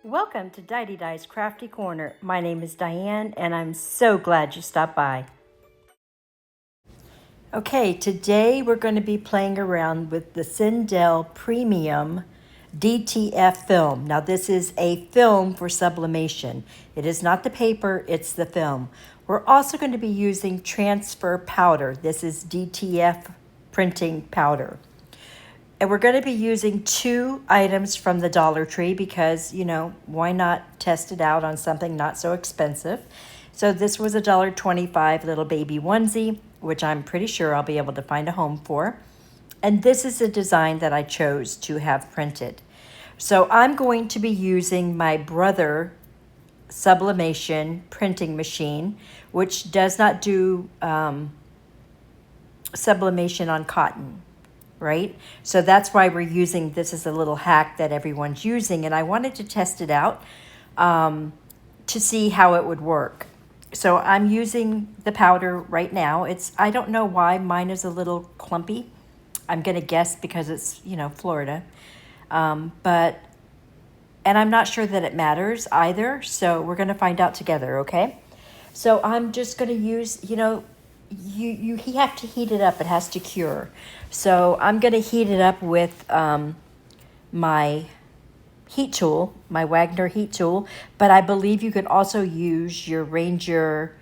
Welcome to DYI's Crafty Corner. My name is Diane and I'm so glad you stopped by. Okay, today we're going to be playing around with the CenDale Premium DTF film. Now this is a film for sublimation. It is not the paper, it's the film. We're also going to be using transfer powder. This is DTF printing powder. And we're going to be using 2 items from the Dollar Tree because, you know, why not test it out on something not so expensive? So this was a $1.25 little baby onesie, which I'm pretty sure I'll be able to find a home for. And this is a design that I chose to have printed. So I'm going to be using my Brother Sublimation printing machine, which does not do sublimation on cotton. Right? So that's why we're using this as a little hack that everyone's using. And I wanted to test it out to see how it would work. So I'm using the powder right now. I don't know why mine is a little clumpy. I'm going to guess because it's, you know, Florida. And I'm not sure that it matters either. So we're going to find out together, okay? So I'm just going to use, you know, you have to heat it up. It has to cure. So I'm going to heat it up with my heat tool, my Wagner heat tool. But I believe you could also use your Ranger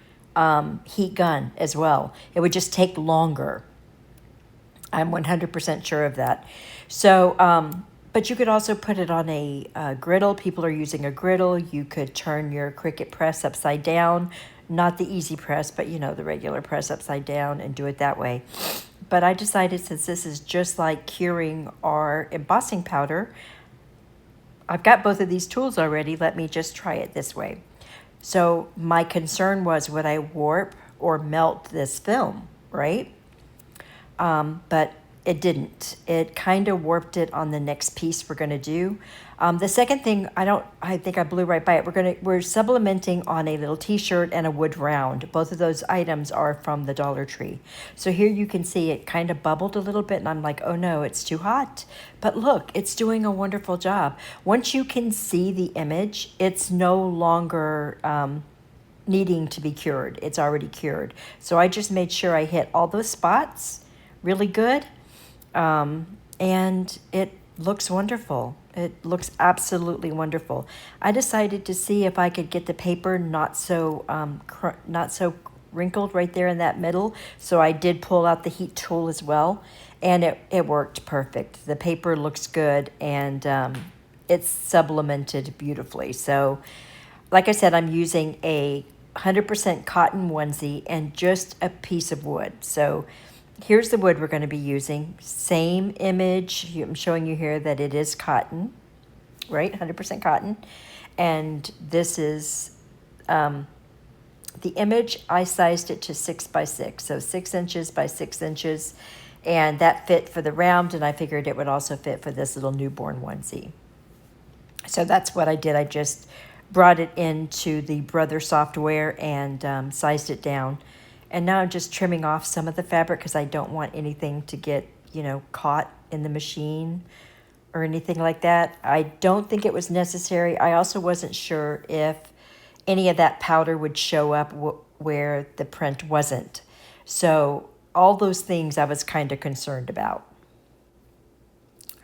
heat gun as well. It would just take longer. I'm 100% sure of that. So, but you could also put it on a griddle. People are using a griddle. You could turn your Cricut press upside down. Not the easy press, but you know, the regular press upside down and do it that way. But I decided since this is just like curing our embossing powder, I've got both of these tools already. Let me just try it this way. So my concern was, would I warp or melt this film, right? But it didn't. It kind of warped it on the next piece we're going to do. The second thing, I think I blew right by it. We're sublimating on a little t-shirt and a wood round. Both of those items are from the Dollar Tree. So here you can see it kind of bubbled a little bit and I'm like, oh no, it's too hot. But look, it's doing a wonderful job. Once you can see the image, it's no longer needing to be cured. It's already cured. So I just made sure I hit all those spots really good. And it looks wonderful. It looks absolutely wonderful. I decided to see if I could get the paper not so wrinkled right there in that middle. So I did pull out the heat tool as well, and it worked perfect. The paper looks good, and it's sublimated beautifully. So, like I said, I'm using a 100% cotton onesie and just a piece of wood. So here's the wood we're going to be using. Same image. I'm showing you here that it is cotton, right? 100% cotton. And this is the image. I sized it to 6 by 6. So 6 inches by 6 inches. And that fit for the round. And I figured it would also fit for this little newborn onesie. So that's what I did. I just brought it into the Brother software and sized it down. And now I'm just trimming off some of the fabric because I don't want anything to get, you know, caught in the machine or anything like that. I don't think it was necessary. I also wasn't sure if any of that powder would show up where the print wasn't. So all those things I was kind of concerned about.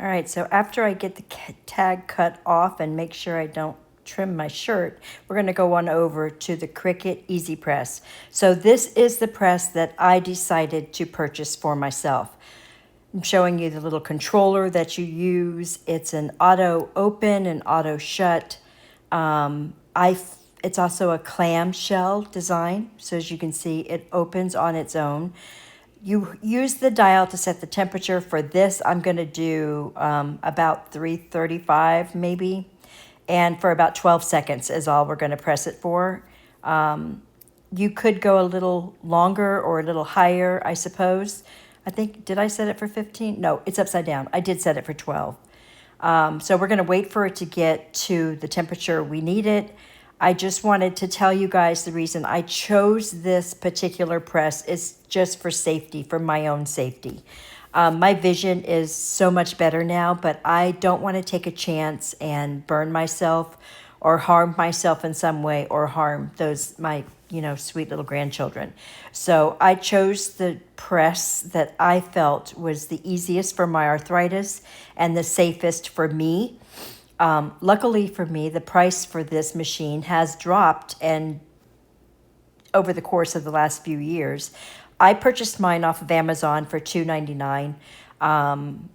All right, so after I get the tag cut off and make sure I don't trim my shirt, we're going to go on over to the Cricut Easy Press. So this is the press that I decided to purchase for myself. I'm showing you the little controller that you use. It's an auto open and auto shut. It's also a clamshell design. So as you can see, it opens on its own. You use the dial to set the temperature. For this, I'm going to do about 335 maybe. And for about 12 seconds is all we're going to press it for. You could go a little longer or a little higher, I suppose. I think, did I set it for 15? No, it's upside down. I did set it for 12. So we're going to wait for it to get to the temperature we need it. I just wanted to tell you guys the reason I chose this particular press is just for safety, for my own safety. My vision is so much better now, but I don't want to take a chance and burn myself or harm myself in some way or harm my sweet little grandchildren. So I chose the press that I felt was the easiest for my arthritis and the safest for me. Luckily for me, the price for this machine has dropped, and over the course of the last few years, I purchased mine off of Amazon for $2.99.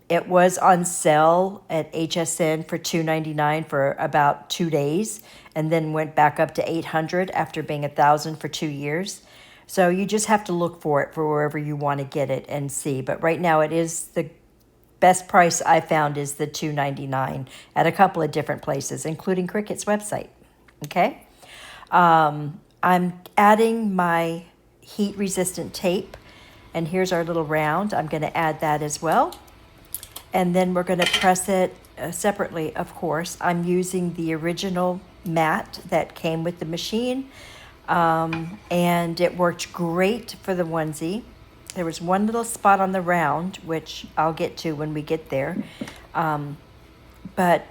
It was on sale at HSN for $2.99 for about 2 days, and then went back up to $800 after being $1,000 for 2 years. So you just have to look for it for wherever you want to get it and see. But right now, it is the best price I found is the $2.99 at a couple of different places, including Cricut's website. Okay, I'm adding my heat-resistant tape, and here's our little round. I'm going to add that as well, and then we're going to press it separately. Of course, I'm using the original mat that came with the machine, and it worked great for the onesie. There was one little spot on the round, which I'll get to when we get there, but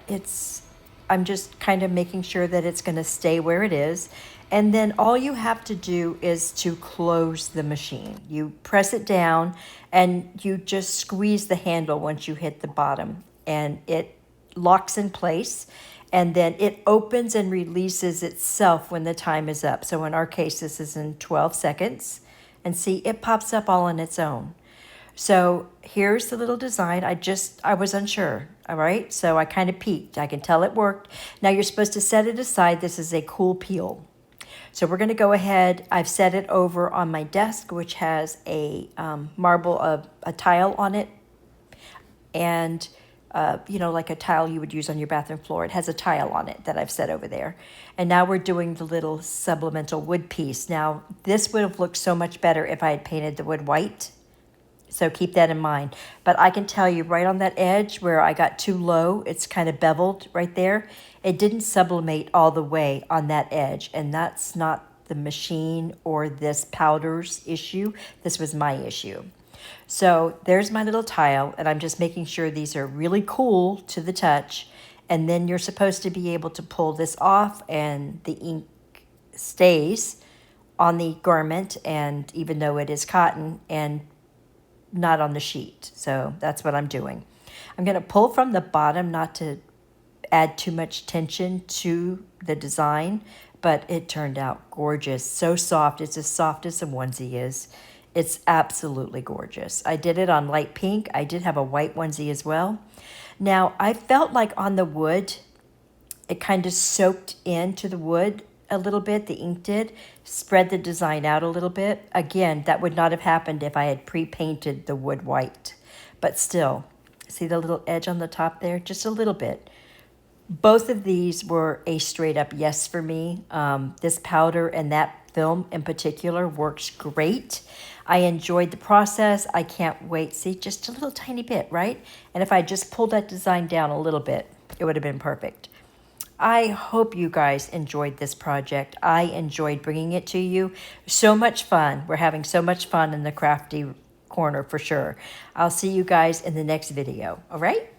I'm just kind of making sure that it's going to stay where it is. And then all you have to do is to close the machine. You press it down and you just squeeze the handle once you hit the bottom, and it locks in place, and then it opens and releases itself when the time is up. So in our case, this is in 12 seconds, and see, it pops up all on its own. So here's the little design. I was unsure, all right? So I kind of peeked. I can tell it worked. Now you're supposed to set it aside. This is a cool peel. So we're going to go ahead. I've set it over on my desk, which has a a tile on it, and like a tile you would use on your bathroom floor. It has a tile on it that I've set over there. And now we're doing the little subliminal wood piece. Now this would have looked so much better if I had painted the wood white. So keep that in mind. But I can tell you right on that edge where I got too low, it's kind of beveled right there. It didn't sublimate all the way on that edge. And that's not the machine or this powder's issue. This was my issue. So there's my little tile, and I'm just making sure these are really cool to the touch. And then you're supposed to be able to pull this off, and the ink stays on the garment, and even though it is cotton, and not on the sheet. So that's what I'm doing. I'm going to pull from the bottom, not to add too much tension to the design, but it turned out gorgeous. So soft. It's as soft as the onesie is. It's absolutely gorgeous. I did it on light pink. I did have a white onesie as well. Now, I felt like on the wood, it kind of soaked into the wood a little bit. The ink did spread the design out a little bit. Again, that would not have happened if I had pre-painted the wood white. But still, see the little edge on the top there? Just a little bit. Both of these were a straight up yes for me. This powder and that film in particular works great. I enjoyed the process. I can't wait. See, just a little tiny bit, right? And if I just pulled that design down a little bit, it would have been perfect. I hope you guys enjoyed this project. I enjoyed bringing it to you. So much fun. We're having so much fun in the Crafty corner for sure. I'll see you guys in the next video. All right?